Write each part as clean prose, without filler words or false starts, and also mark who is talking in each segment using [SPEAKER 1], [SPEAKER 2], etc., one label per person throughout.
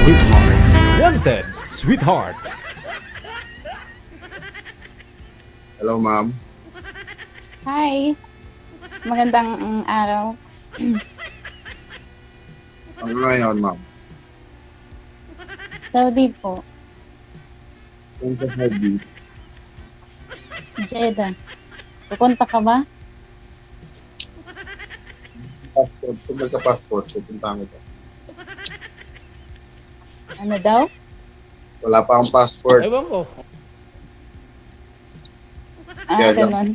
[SPEAKER 1] Sweetheart. Wanted, sweetheart.
[SPEAKER 2] Hello, ma'am.
[SPEAKER 3] Hi. Magandang araw.
[SPEAKER 2] Ano ngayon, ma'am?
[SPEAKER 3] Saudi po.
[SPEAKER 2] Saan sa Saudi?
[SPEAKER 3] Jeddah. Pupunta ka ba?
[SPEAKER 2] Passport. Kung nagka-passport, so puntahan ko.
[SPEAKER 3] Ano daw?
[SPEAKER 2] Wala pa akong passport.
[SPEAKER 1] Ewan ko.
[SPEAKER 2] Kaya lang.
[SPEAKER 3] Ganon.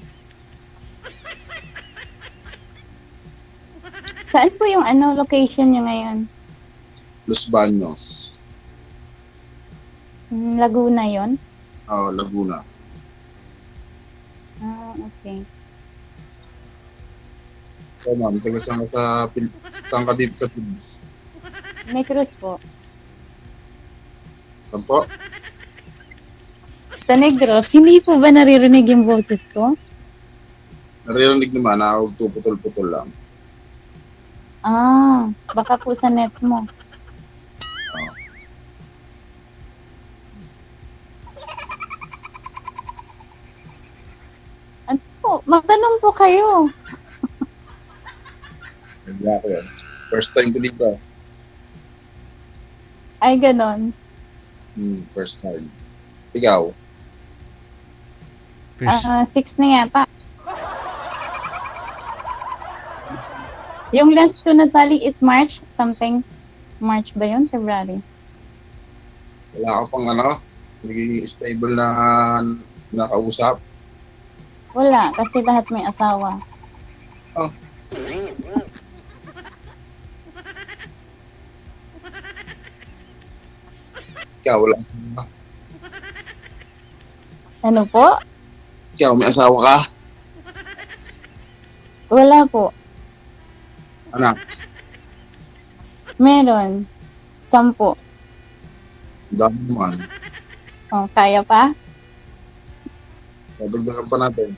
[SPEAKER 3] Saan po yung location nyo ngayon?
[SPEAKER 2] Los Baños.
[SPEAKER 3] Laguna yon?
[SPEAKER 2] Laguna.
[SPEAKER 3] Okay.
[SPEAKER 2] So, ma'am, taga saan ka dito sa Philippines?
[SPEAKER 3] Negros po.
[SPEAKER 2] Saan po?
[SPEAKER 3] Sa Negros, hindi po ba naririnig yung boses ko?
[SPEAKER 2] Naririnig naman, putol-putol lang.
[SPEAKER 3] Baka po sa net mo. Ano po? Magtanong po kayo.
[SPEAKER 2] Hindi ako yan. First time ko dito.
[SPEAKER 3] Ay, ganon.
[SPEAKER 2] First time. Ikaw?
[SPEAKER 3] 6 na yata. Yung last ko nasali is March something. March ba yun? February?
[SPEAKER 2] Wala ka pang nagiging stable na nakausap?
[SPEAKER 3] Wala, kasi lahat may asawa.
[SPEAKER 2] Oh. Ikaw, wala.
[SPEAKER 3] Ano po?
[SPEAKER 2] Ikaw, may asawa ka?
[SPEAKER 3] Wala po.
[SPEAKER 2] Anak?
[SPEAKER 3] Meron. 10.
[SPEAKER 2] Dami naman.
[SPEAKER 3] Kaya pa?
[SPEAKER 2] Dadagdagan pa natin.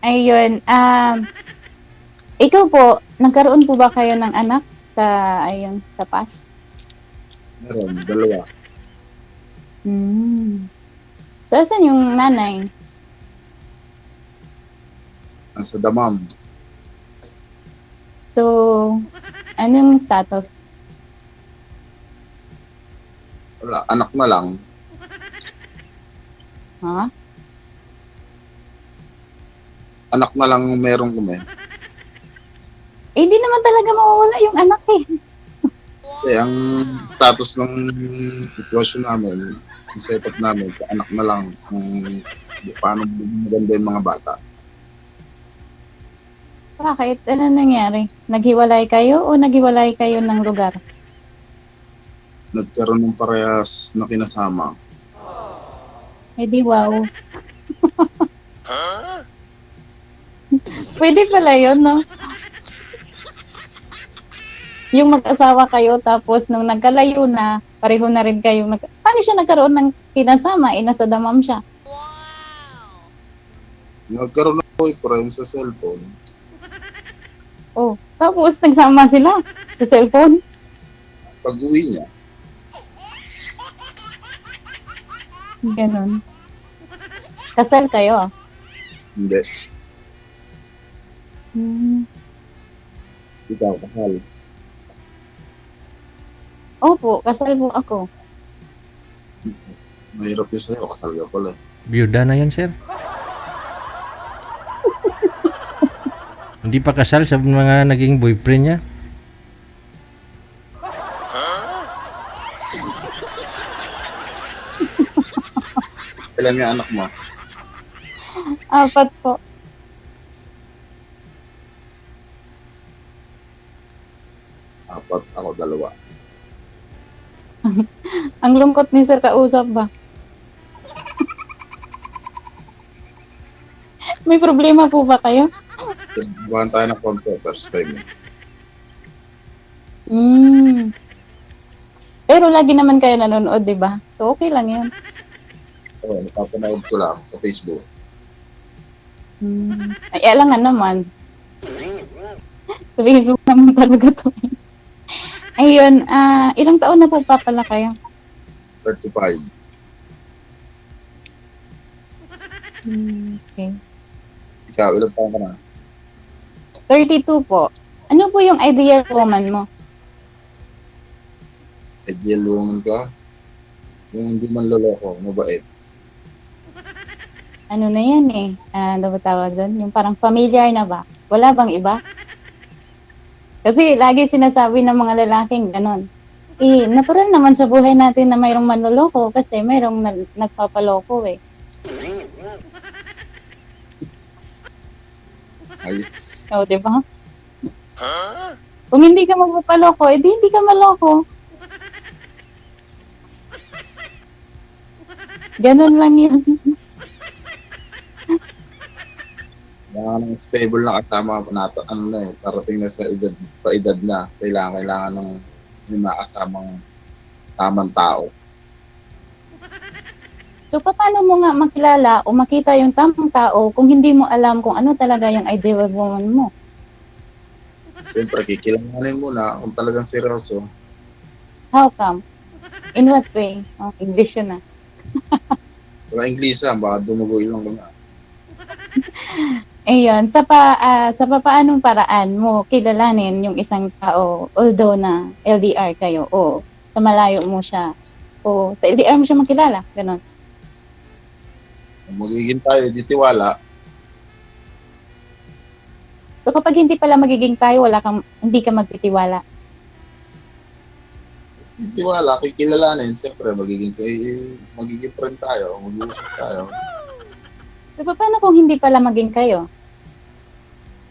[SPEAKER 3] Ayun. Ikaw po, nagkaroon po ba kayo ng anak sa past?
[SPEAKER 2] Meron, 2.
[SPEAKER 3] So, asan yung nanay?
[SPEAKER 2] Nasa damam.
[SPEAKER 3] So, anong status?
[SPEAKER 2] Wala, anak na lang.
[SPEAKER 3] Ha?
[SPEAKER 2] Anak na lang meron kami.
[SPEAKER 3] Di naman talaga mawawala yung anak eh.
[SPEAKER 2] Kasi ang status ng sitwasyon namin, yung setup namin, sa anak na lang kung paano maganda yung mga bata.
[SPEAKER 3] Bakit? Ano nangyari? Naghiwalay kayo o naghiwalay kayo ng lugar?
[SPEAKER 2] Nagkaroon ng parehas na kinasama.
[SPEAKER 3] Di wow. Pwede pala yun, no? Yung mag-asawa kayo tapos nung nagkalayo na, pareho na rin kayo. Paano siya nagkaroon ng kinasama? Nasa damam siya.
[SPEAKER 2] Nagkaroon ng boyfriend sa cellphone.
[SPEAKER 3] Tapos nagsama sila sa cellphone.
[SPEAKER 2] Pag-uwi niya,
[SPEAKER 3] Ganon. Kasal kayo?
[SPEAKER 2] hindi.
[SPEAKER 3] Hmm.
[SPEAKER 2] Ikaw, kasal.
[SPEAKER 3] Opo, kasal po ako.
[SPEAKER 2] Mahirap yun sa'yo, kasal ka pala.
[SPEAKER 4] Biyuda na yan, sir. Hindi pa kasal sa mga naging boyfriend niya.
[SPEAKER 2] Kailan nga anak mo?
[SPEAKER 3] 4 po.
[SPEAKER 2] Apat, ako 2.
[SPEAKER 3] Ang lungkot ni Sir kausap ba? May problema po ba kayo?
[SPEAKER 2] Buwan tayo ng konti, first time.
[SPEAKER 3] Pero lagi naman kayo nanonood, di ba? So, okay lang yun.
[SPEAKER 2] Oo, napapanood ko lang sa Facebook.
[SPEAKER 3] Ay, alangan naman. Sa Facebook naman talaga to. Ayun, ilang taon na po pa pala kayo?
[SPEAKER 2] 35.
[SPEAKER 3] Okay.
[SPEAKER 2] Ikaw, ilang taon ka na?
[SPEAKER 3] 32 po. Ano po yung ideal woman mo?
[SPEAKER 2] Ideal woman ka? Yung hindi man loloko, mabait.
[SPEAKER 3] Ano na yan eh? Ano ba tawag doon? Yung parang familiar na ba? Wala bang iba? Kasi lagi sinasabi ng mga lalaking ganon. Natural naman sa buhay natin na mayroong manloloko kasi mayroong nagpapaloko eh.
[SPEAKER 2] Ayos.
[SPEAKER 3] O, di ba? Kung hindi ka magpapaloko, edi hindi ka maloko. Ganon lang yun.
[SPEAKER 2] Kailangan ng stable na kasama natin, ano na eh, parating na sa edad, paedad na. Kailangan ng may makasamang tamang tao.
[SPEAKER 3] So, paano mo nga makilala o makita yung tamang tao kung hindi mo alam kung ano talaga yung ideal woman mo?
[SPEAKER 2] Siyempre, kikilalanin mo na kung talagang seryoso.
[SPEAKER 3] How come? In what way? Oh, English yun ah.
[SPEAKER 2] Wala Inglesa, baka dumugo ilong ko na.
[SPEAKER 3] Ayun, sa paanong paraan mo kilalanin yung isang tao although na LDR kayo o sa malayo mo siya o sa LDR mo siya makilala, ganon.
[SPEAKER 2] Kung magiging tayo, di tiwala,
[SPEAKER 3] So kapag hindi pala magiging tayo, hindi ka magtitiwala.
[SPEAKER 2] di tiwala, kikilalanin, siyempre, magiging friend tayo, mag-uusap tayo.
[SPEAKER 3] So paano kung hindi pala maging kayo?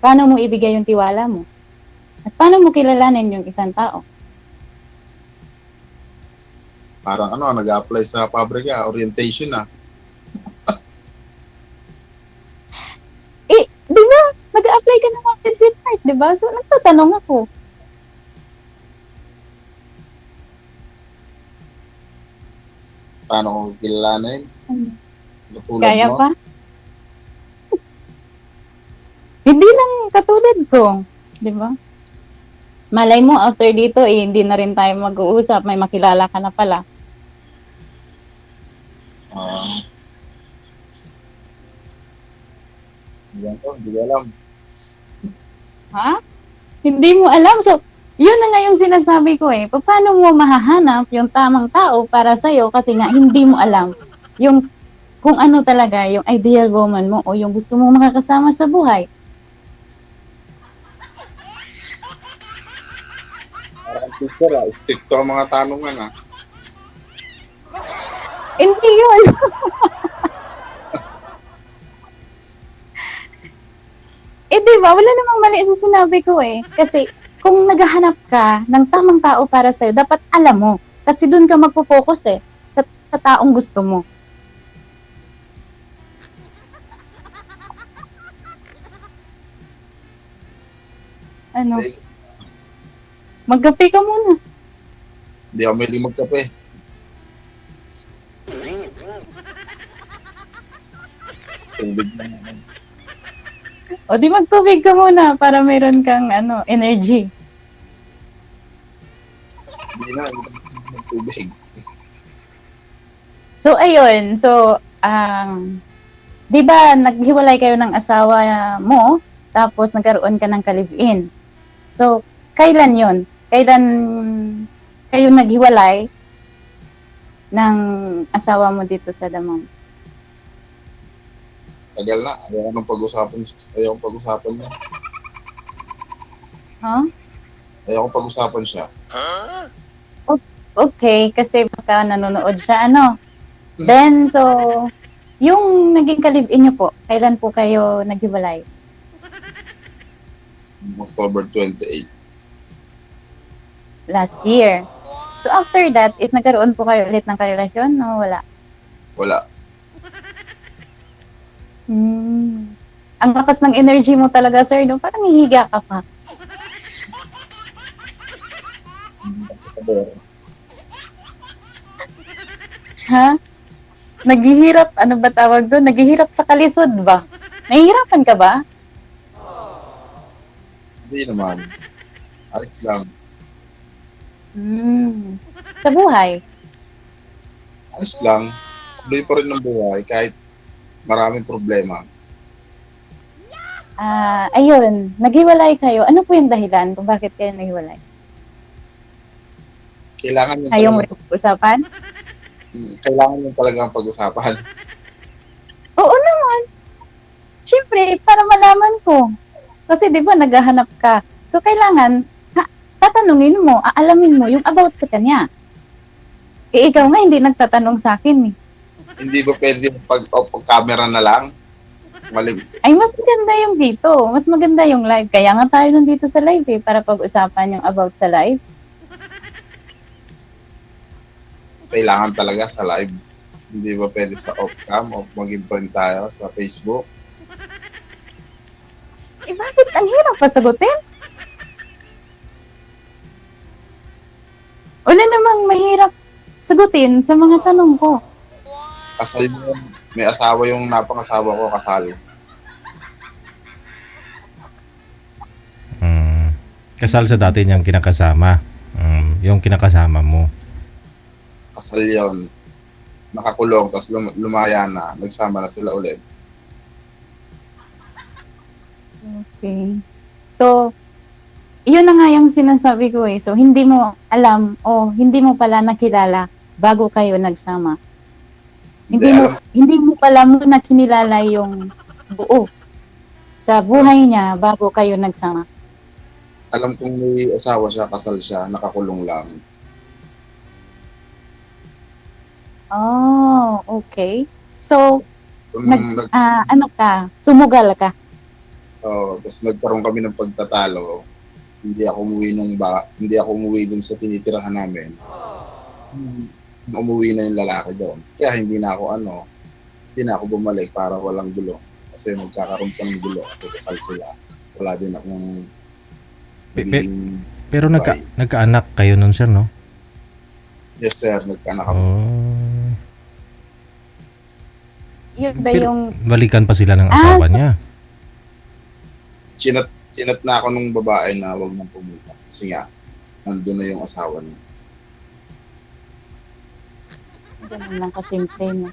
[SPEAKER 3] Paano mo ibigay yung tiwala mo? At paano mo kilalanin yung isang tao?
[SPEAKER 2] Parang ano, nag-apply sa pabrika, orientation na.
[SPEAKER 3] Di ba? Nag-a-apply ka naman sa sweetheart, di ba? So nagtatanong ako.
[SPEAKER 2] Paano ko kilalanin? Katulad
[SPEAKER 3] Kaya
[SPEAKER 2] mo?
[SPEAKER 3] pa? Hindi lang katulad ko, di ba? Malay mo, after dito, hindi na rin tayo mag-uusap. May makilala ka na pala.
[SPEAKER 2] Hindi ko alam.
[SPEAKER 3] Ha? Hindi mo alam. So, yun na nga yung sinasabi ko eh. Paano mo mahahanap yung tamang tao para sa'yo kasi nga hindi mo alam yung kung ano talaga yung ideal woman mo o yung gusto mo makakasama sa buhay.
[SPEAKER 2] Parang teacher strict to ang mga tanungan
[SPEAKER 3] Hindi yun. Di ba? Wala namang mali sa sinabi ko eh. Kasi kung naghahanap ka ng tamang tao para sa'yo, dapat alam mo. Kasi doon ka magpo-focus eh. Sa taong gusto mo. Ano? Magkape ka muna.
[SPEAKER 2] Hindi ako mahilig magkape. Tubig na naman.
[SPEAKER 3] O di magtubig ka muna para mayroon kang energy.
[SPEAKER 2] Hindi na magtubig.
[SPEAKER 3] So ayun, di ba naghiwalay kayo ng asawa mo tapos nagkaroon ka ng ka-live-in. So kailan 'yon? Kailan kayo naghiwalay ng asawa mo dito sa Damam?
[SPEAKER 2] Tagal na. Ayaw kong pag-usapan niya.
[SPEAKER 3] Huh?
[SPEAKER 2] Ayaw kong pag-usapan siya.
[SPEAKER 3] Okay, kasi baka nanonood siya, Then, so, yung naging ka-live-in niyo po, kailan po kayo naghiwalay?
[SPEAKER 2] October 28.
[SPEAKER 3] Last year. So, after that, if nagkaroon po kayo ulit ng karelasyon, no, wala?
[SPEAKER 2] Wala.
[SPEAKER 3] Ang lakas ng energy mo talaga, sir, no? Parang hihiga ka pa. Ha? Naghihirap, ano ba tawag doon? Naghihirap sa kalisod ba? Nahihirapan ka ba?
[SPEAKER 2] Hindi naman. Alex lang.
[SPEAKER 3] Sa buhay.
[SPEAKER 2] Ayos lang. Tuloy pa rin ng buhay kahit maraming problema.
[SPEAKER 3] Ayun, naghiwalay kayo. Ano po yung dahilan kung bakit kayo naghiwalay?
[SPEAKER 2] Kailangan yung
[SPEAKER 3] Ayaw mo
[SPEAKER 2] talagang,
[SPEAKER 3] rin usapan?
[SPEAKER 2] kailangan yung talagang pag-usapan.
[SPEAKER 3] Oo naman. Siyempre, para malaman ko. Kasi di ba naghahanap ka. So, kailangan, tatanungin mo, aalamin mo yung about sa kanya. Eh, ikaw nga hindi nagtatanong sa akin eh.
[SPEAKER 2] Hindi ba pwede yung pag-off camera na lang? Malim.
[SPEAKER 3] Ay, mas maganda yung dito. Mas maganda yung live. Kaya nga tayo nandito sa live eh, para pag-usapan yung about sa live.
[SPEAKER 2] Kailangan talaga sa live. Hindi ba pwede sa off-cam o maging friend tayo sa Facebook?
[SPEAKER 3] Eh, bakit ang hirap pasagutin? Wala namang mahirap sagutin sa mga tanong ko.
[SPEAKER 2] Kasal mo, may asawa yung napangasawa ko, kasal.
[SPEAKER 4] Kasal sa dati niyang kinakasama. Yung kinakasama mo.
[SPEAKER 2] Kasal yon, nakakulong, tapos lumaya na, nagsama na sila ulit.
[SPEAKER 3] Okay. So, yun na nga yung sinasabi ko eh. So, hindi mo alam o hindi mo pala nakilala bago kayo nagsama. Hindi mo pala muna kinilala yung buo sa buhay niya bago kayo nagsama.
[SPEAKER 2] Alam kong may asawa siya, kasal siya, nakakulong lang.
[SPEAKER 3] Oh, okay. So,
[SPEAKER 2] Nung
[SPEAKER 3] ano ka, sumugal ka.
[SPEAKER 2] tapos nagkaroon kami ng pagtatalo. Hindi ako umuwi dun sa tinitirahan namin. Umuwi na yung lalaki doon. Kaya hindi na ako bumalik para walang gulo. Kasi magkakaroon pa ng gulo kasi kasal sila. Wala din akong
[SPEAKER 4] Pero
[SPEAKER 2] babae.
[SPEAKER 4] nagkaanak kayo nun, sir, no?
[SPEAKER 2] Yes sir, nagkaanak kami.
[SPEAKER 4] Oh.
[SPEAKER 3] Yun ba
[SPEAKER 4] Pero
[SPEAKER 3] yung...
[SPEAKER 4] balikan pa sila ng asawa niya.
[SPEAKER 2] Chinat na ako nung babae na wag nang pumunta. Kasi nga, nandun na yung asawa niya.
[SPEAKER 3] Ganun lang kasimple, no?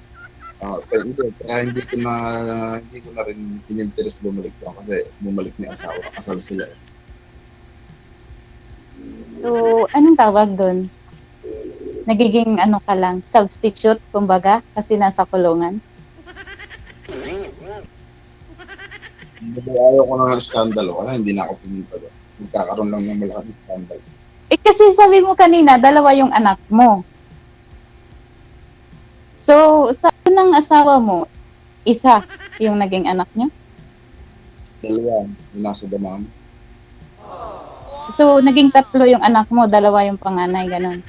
[SPEAKER 2] Kaya hindi ko na rin ininteres bumalik doon kasi bumalik ni asawa, kasal sila.
[SPEAKER 3] So, anong tawag doon? Nagiging ano ka lang, substitute, kumbaga, kasi nasa kulungan.
[SPEAKER 2] Ayaw ko na ng skandalo kaya hindi na ako pumunta doon. Magkakaroon lang ng malaking skandalo.
[SPEAKER 3] Eh, kasi sabi mo kanina, dalawa yung anak mo. So, sa ng asawa mo, isa yung naging anak niyo?
[SPEAKER 2] Dalawa, yung nasa damam.
[SPEAKER 3] So, naging tatlo yung anak mo, dalawa yung panganay, ganun.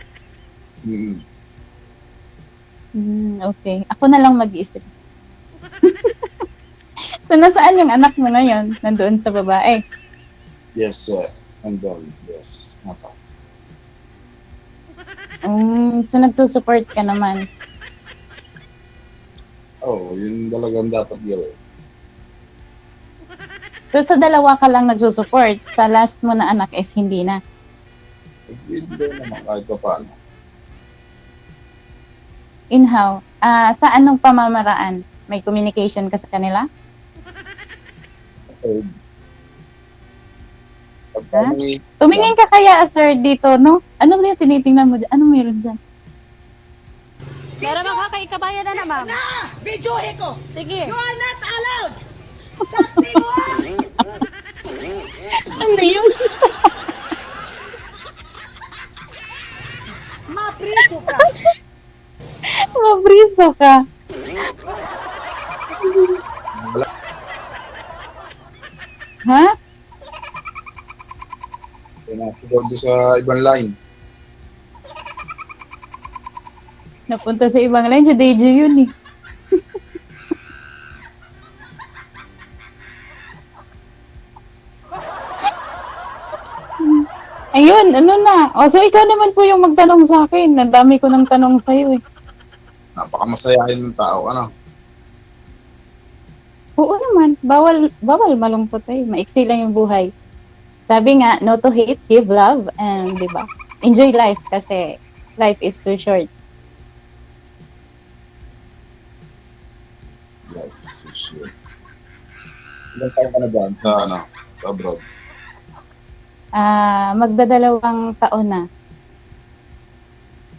[SPEAKER 3] Okay. Ako na lang mag-iisip. So, nasaan yung anak mo ngayon? Nandoon sa babae.
[SPEAKER 2] Yes, sir. Nandun. Yes. Nasa.
[SPEAKER 3] So, nagsusupport ka naman.
[SPEAKER 2] Yun talagang dapat gawin.
[SPEAKER 3] So, sa dalawa ka lang nagsusupport. Sa last mo na anak is hindi na.
[SPEAKER 2] Hindi naman kahit pa paano.
[SPEAKER 3] In how? Sa anong pamamaraan? May communication ka sa kanila?
[SPEAKER 2] Okay.
[SPEAKER 3] Ha? Tumingin ka kaya, sir, dito, no? Ano na yung tinitingnan mo dyan? Ano meron dyan?
[SPEAKER 5] Meron makakaikabayan na ma'am.
[SPEAKER 6] Na! Videohe ko!
[SPEAKER 5] Sige.
[SPEAKER 6] You are not allowed! Saksi mo!
[SPEAKER 3] Ano yun?
[SPEAKER 6] Mapriso ka!
[SPEAKER 3] Mabriso ka. Ha?
[SPEAKER 2] Pinasigaw doon sa ibang line.
[SPEAKER 3] Napunta sa ibang line, sa DJ yun eh. Ayun, ano na. So ikaw naman po yung magtanong sa akin. Ang dami ko ng tanong sa'yo eh.
[SPEAKER 2] Napakamasayahin ng tao. Ano?
[SPEAKER 3] Oo naman, bawal malungkot eh. Maiksi lang yung buhay. Sabi nga, no to hate, give love, and di ba? enjoy life kasi life is too short.
[SPEAKER 2] Like, so shit. Ilang taon ka na dyan sa, sa abroad?
[SPEAKER 3] Magdadalawang taon na.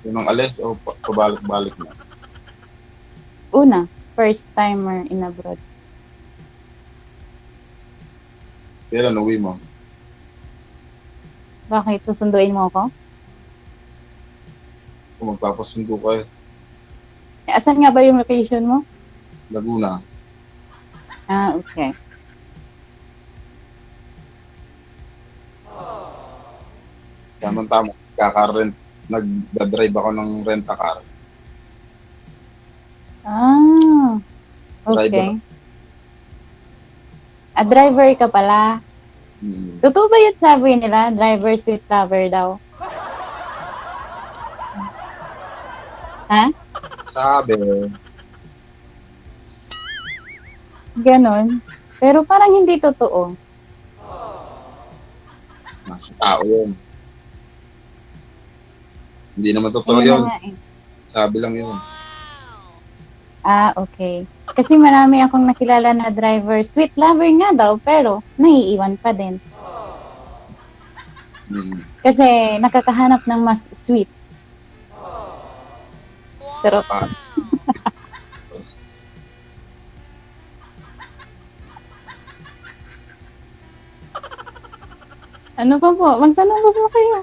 [SPEAKER 2] Unang alis o pabalik-balik na?
[SPEAKER 3] Una, first timer in abroad.
[SPEAKER 2] Kailan uwi mo?
[SPEAKER 3] Bakit susunduin mo ako?
[SPEAKER 2] Kung magpapasundo ka
[SPEAKER 3] Asan nga ba yung location mo?
[SPEAKER 2] Laguna.
[SPEAKER 3] Okay.
[SPEAKER 2] Tama-tama. Kaka-rent. Nagda-drive ako ng rent-a-car.
[SPEAKER 3] Okay.
[SPEAKER 2] Driver.
[SPEAKER 3] Driver ka pala.
[SPEAKER 2] Hmm.
[SPEAKER 3] Totoo ba yung sabi nila? Driver seat lover daw. Ha?
[SPEAKER 2] Sabi,
[SPEAKER 3] Ganon. Pero parang hindi totoo.
[SPEAKER 2] nasa tao yun. Hindi naman totoo
[SPEAKER 3] Ayun
[SPEAKER 2] yun.
[SPEAKER 3] na nga eh.
[SPEAKER 2] Sabi lang yun.
[SPEAKER 3] Okay. Kasi marami akong nakilala na driver. Sweet lover nga daw, pero naiiwan pa din.
[SPEAKER 2] Hmm.
[SPEAKER 3] Kasi nakakahanap ng mas sweet. Pero,
[SPEAKER 2] Ah,
[SPEAKER 3] ano pa po? Magtanong pa po kayo.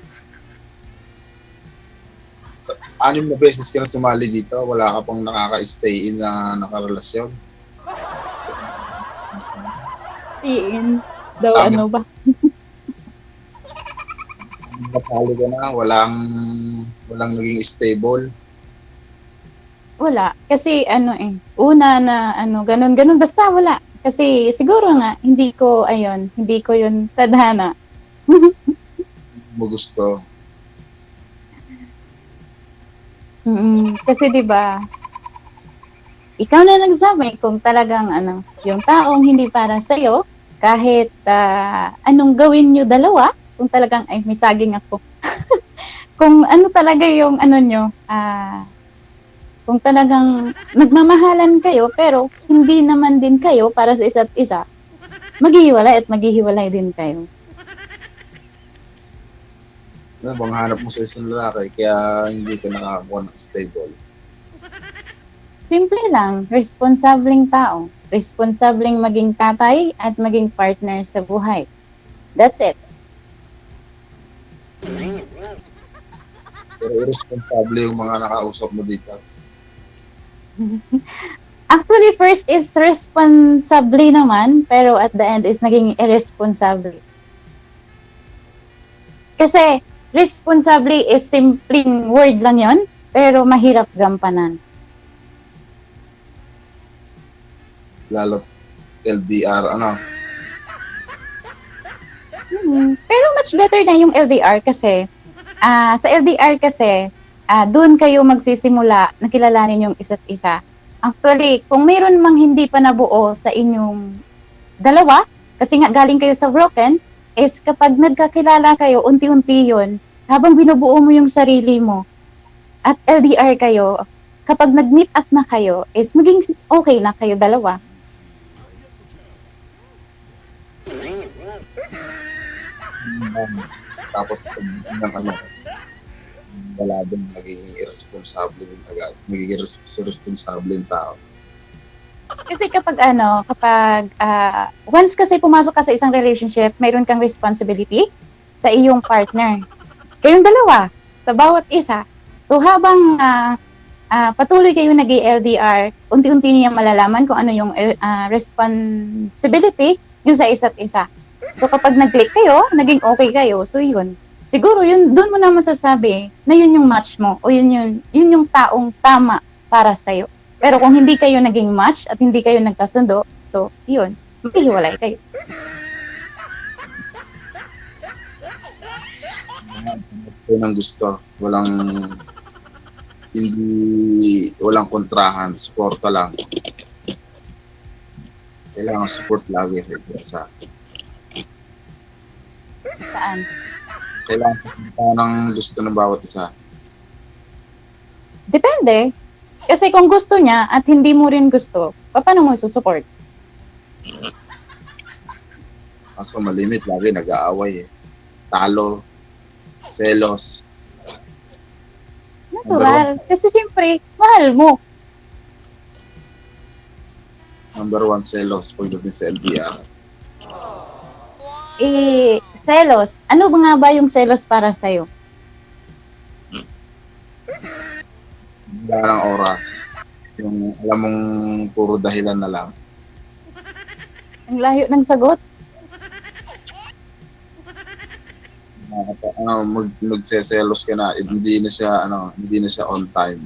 [SPEAKER 2] 6 na beses ka na sumali dito, wala ka pang nakaka-stay in na nakarelasyon.
[SPEAKER 3] Tiin. Daw
[SPEAKER 2] Tama.
[SPEAKER 3] ano ba?
[SPEAKER 2] Masali ka na, walang naging stable.
[SPEAKER 3] Wala. Kasi una na ganun. Basta wala. Kasi siguro nga, hindi ko yun tadhana.
[SPEAKER 2] Mo gusto.
[SPEAKER 3] Kasi 'di ba? Ikaw na nagsabi kung talagang yung taong hindi para sa kahit anong gawin niyo dalawa, kung talagang may saging ako. Kung ano talaga yung nyo, kung talagang nagmamahalan kayo pero hindi naman din kayo para sa isa't isa, maghihiwalay at maghihiwalay din kayo.
[SPEAKER 2] Ano bang hanap mo sa isang lalaki kaya hindi ka nakakakuha ng stable?
[SPEAKER 3] Simple lang, responsableng tao. Responsableng maging tatay at maging partner sa buhay. That's it.
[SPEAKER 2] Pero irresponsible yung mga nakausap mo dito.
[SPEAKER 3] Actually, first is responsable naman, pero at the end is naging irresponsible. Kasi, responsable is simpleng word lang yon, pero mahirap gampanan.
[SPEAKER 2] Lalo LDR,
[SPEAKER 3] Pero much better na yung LDR kasi, sa LDR kasi, doon kayo magsisimula na kilalanin yung isa't isa. Actually, kung mayroon mang hindi pa nabuo sa inyong dalawa, kasi nga galing kayo sa broken, is kapag nagkakilala kayo, unti-unti yun, habang binubuo mo yung sarili mo, at LDR kayo, kapag nag-meet up na kayo, is maging okay na kayo dalawa.
[SPEAKER 2] Tapos wala din magiging irresponsible din agad. Magiging irresponsible yung tao.
[SPEAKER 3] Kasi kapag once kasi pumasok ka sa isang relationship, mayroon kang responsibility sa iyong partner. Kayong dalawa, sa bawat isa. So habang patuloy kayo nag-LDR, unti-unti niyang malalaman kung ano yung responsibility yung sa isa't isa. So kapag nag-click kayo, naging okay kayo, so yun. Siguro yun, doon mo na masasabi na yun yung match mo o yun yung taong tama para sa'yo. Pero kung hindi kayo naging match at hindi kayo nagkasundo, so yun, maghihiwalay kayo.
[SPEAKER 2] Walang gusto. Walang kontrahan. Suporta lang. Kailangan support lagi sa isa.
[SPEAKER 3] Saan?
[SPEAKER 2] Kailangan pa ng gusto ng bawat isa.
[SPEAKER 3] Depende. Kasi kung gusto niya at hindi mo rin gusto, paano mo susupport?
[SPEAKER 2] Kaso malimit, lagi nag-aaway eh. Talo, selos.
[SPEAKER 3] Natural. Kasi siyempre, mahal mo.
[SPEAKER 2] Number one, selos pagdating sa LDR.
[SPEAKER 3] Selos. Ano ba nga ba yung selos para sa'yo?
[SPEAKER 2] Wala ng oras. Yung alam mong puro dahilan na lang.
[SPEAKER 3] Ang layo ng sagot.
[SPEAKER 2] Magseselos ka na, hindi na siya on time.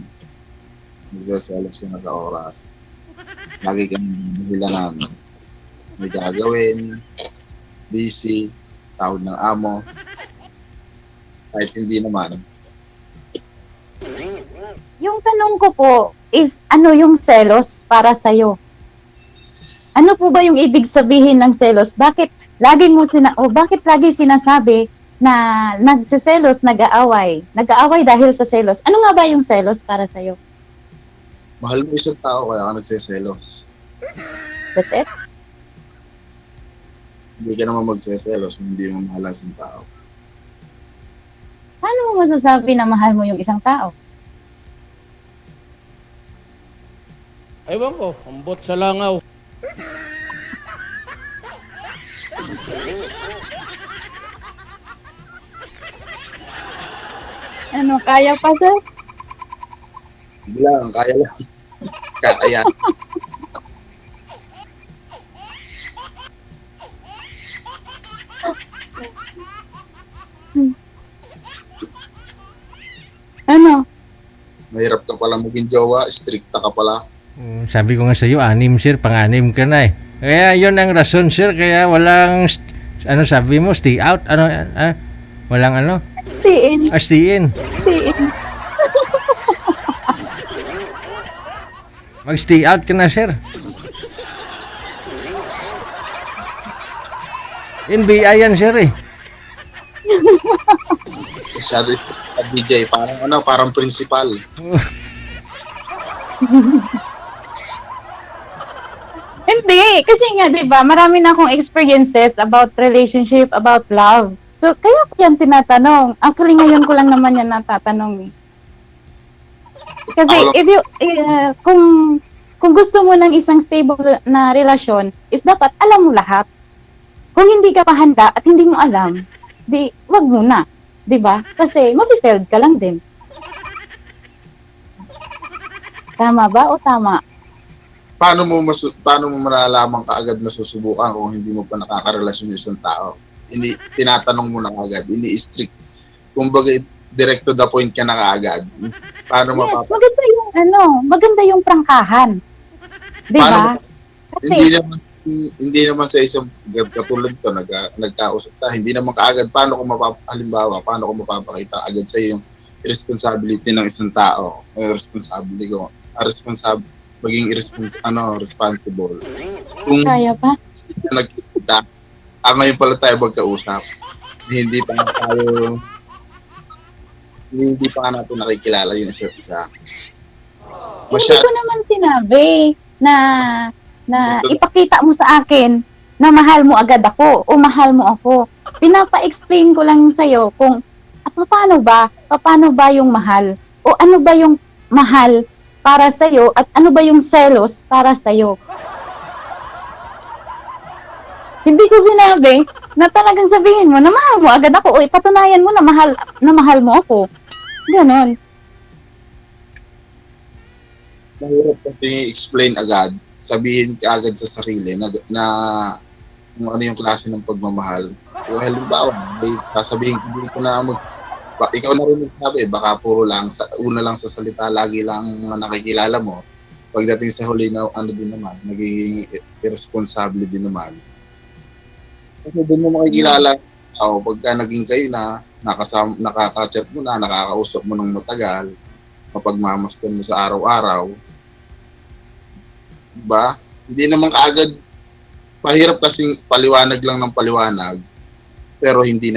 [SPEAKER 2] Magseselos ka na sa oras. Lagi kang dahilanan. May gagawin, busy, tawag ng amo. Kahit hindi naman.
[SPEAKER 3] Yung tanong ko po is, ano yung selos para sa'yo? Ano po ba yung ibig sabihin ng selos? Bakit lagi sinasabi na nagseselos, nag-aaway? Nag-aaway dahil sa selos. Ano nga ba yung selos para sa'yo?
[SPEAKER 2] Mahal mo isang tao kaya ka nagseselos.
[SPEAKER 3] That's it?
[SPEAKER 2] Hindi ka naman magseselos kung hindi mo mahal ang isang tao.
[SPEAKER 3] Paano mo masasabi na mahal mo yung isang tao?
[SPEAKER 7] Ewan ko, ambot sa langaw.
[SPEAKER 3] Ano, kaya pa sir?
[SPEAKER 2] Hindi lang, kaya lang. Kaya.
[SPEAKER 3] Ano?
[SPEAKER 2] Mahirap ka pala maging jowa, stricta ka pala.
[SPEAKER 4] Sabi ko nga sa iyo, 6 sir, pang-6 ka na eh. Kaya yun ang rason sir, kaya walang, sabi mo, stay out, walang
[SPEAKER 3] Stay in.
[SPEAKER 4] stay in.
[SPEAKER 3] Stay in.
[SPEAKER 4] Mag-stay out ka na sir. NBI yan sir eh.
[SPEAKER 2] Masyado sa DJ, parang principal.
[SPEAKER 3] Hindi, kasi nga 'di ba, marami na akong experiences about relationship, about love. So kaya ko yan tinatanong. Actually ngayon ko lang naman yan natatanong. Kasi if you kung gusto mo ng isang stable na relasyon, is dapat alam mo lahat. Kung hindi ka pa handa at hindi mo alam, di wag muna, 'di ba? Kasi mafi-failed ka lang din. Tama ba o tama?
[SPEAKER 2] Paano mo malalaman kaagad masusubukan kung hindi mo pa nakakarelasyon yung isang tao? Tinatanong mo na kaagad, ini-strict. Kumbaga, direct to the point ka na kaagad. Paano
[SPEAKER 3] Yes, maganda yung prangkahan. 'Di ba? Kasi
[SPEAKER 2] hindi naman sa isang katulad to nagkausap ta, hindi naman kaagad paano ko mapapakita agad sa yung responsibility ng isang tao, maging responsible. Kung
[SPEAKER 3] kaya pa.
[SPEAKER 2] nagkita, ngayon pala tayo magkausap. Hindi pa natin nakikilala yung isa't isa.
[SPEAKER 3] Hindi ko naman sinabi na ipakita mo sa akin na mahal mo agad ako o mahal mo ako. Pinapa-explain ko lang sa'yo kung paano ba yung mahal o ano ba yung mahal para sa'yo at ano ba yung selos para sa'yo. Hindi ko sinabi na talagang sabihin mo na mahal mo agad ako o ipatunayan mo na mahal mo ako. Ganon.
[SPEAKER 2] Mahirap kasi explain agad, sabihin ka agad sa sarili na kung ano yung klase ng pagmamahal. Kung halimbawa, sasabihin ko na ikaw na rin nagsabi, baka puro lang, una lang sa salita, lagi lang nakikilala mo. Pagdating sa huli na din naman, magiging irresponsible din naman. Kasi doon mo makikilala, pagka naging kayo na, nakaka-chat mo na, nakakausap mo ng matagal, mapagmamasdan mo sa araw-araw, diba? Hindi naman kaagad, mahirap kasing paliwanag lang ng paliwanag. pero hindi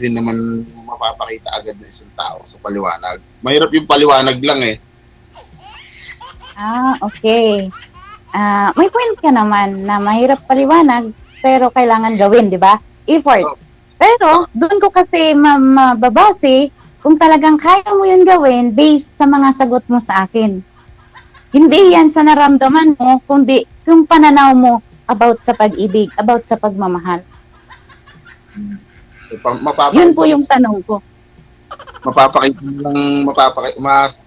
[SPEAKER 2] rin naman mapapakita agad ng isang tao sa paliwanag. Mahirap yung paliwanag lang eh.
[SPEAKER 3] Okay. May point ka naman na mahirap paliwanag, pero kailangan gawin, di ba? Effort. Pero, doon ko kasi mababase kung talagang kaya mo yun gawin based sa mga sagot mo sa akin. Hindi yan sa naramdaman mo, kundi yung pananaw mo about sa pag-ibig, about sa pagmamahal. Yun po yung tanong ko.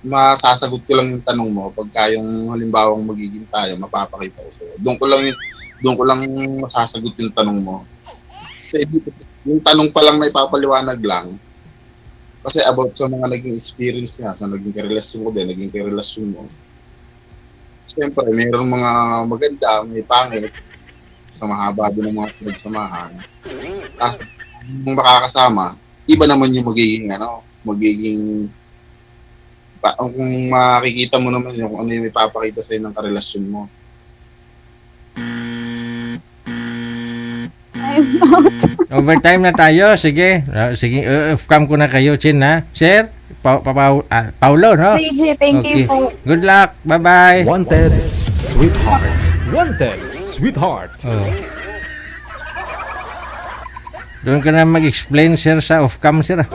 [SPEAKER 2] Masasagot ko lang yung tanong mo pagka yung halimbawang magiging tayo, mapapakita ko sa'yo. Doon ko lang masasagot yung tanong mo. Kasi yung tanong pa lang na ipapaliwanag lang, kasi about sa mga naging experience niya, sa naging karelasyon ko din, naging karelasyon mo. Siyempre, mayroong mga maganda, may pangit, sa mahaba din ng mga pinagsamahan. Kasi yung makakasama, iba naman yung kung makikita mo naman yung ano yung ipapakita sa'yo ng karelasyon mo.
[SPEAKER 3] I'm out.
[SPEAKER 4] Overtime na tayo. Sige. Sige, off-cam ko na kayo, Chin, ha? Sir? Paulo, no?
[SPEAKER 3] PJ, thank you po.
[SPEAKER 4] Good luck. Bye-bye.
[SPEAKER 1] Wanted, Sweetheart. Wanted, Sweetheart.
[SPEAKER 4] Oh. Doon ka na mag-explain, sir, sa off-cam, sir.